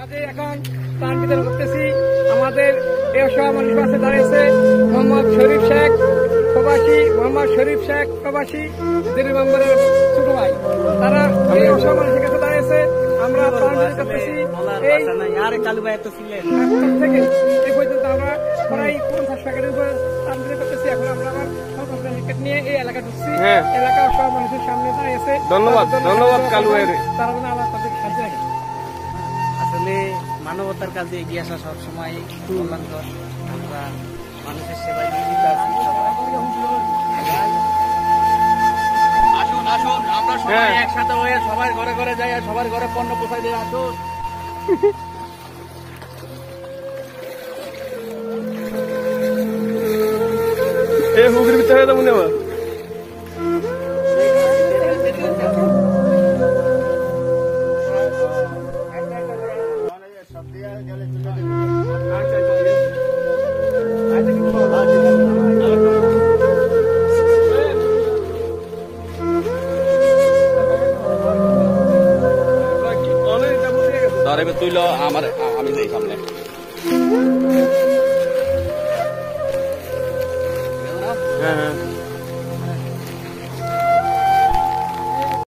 মাঝে এখন ত্রাণ বিতরণ করতেছি। আমাদের এই অসহায় মানুষ পাশে দাঁড়িয়েছে মোহাম্মদ শরীফ শেখ প্রবাসী, মোহাম্মদ শরীফ শেখ প্রবাসী, দিল্লি মেম্বারের ছোট ভাই। তারা এই অসহায় মানুষের কাছে দাঁড়িয়েছে। আমরা ত্রাণ বিতরণ করতেছি। এই থেকে এই পর্যন্ত আমরা প্রায় 50 টাকার উপর ত্রাণ বিতরণ করতেছি। এখন আমরা আবার নিয়ে এই এলাকা ঢুকছি। এলাকা অসহায় মানুষের সামনে দাঁড়িয়েছে। ধন্যবাদ কালু ভাই। তারা যেন আল্লাহ তাদের সাহায্য রাখে। আসলে মানবতার কাজে এগিয়ে আসা সবসময় কল্যাণকর। আমরা মানুষের সেবায় নিয়োজিত আছি সবাই। আসুন আসুন, আমরা সবাই একসাথে হয়ে সবার ঘরে ঘরে যাই আর সবার ঘরে পণ্য পৌঁছাই দিয়ে আসুন। এই হুগরির ভিতরে তো মনে হয় তুইল আমার, আমি যাই সামনে।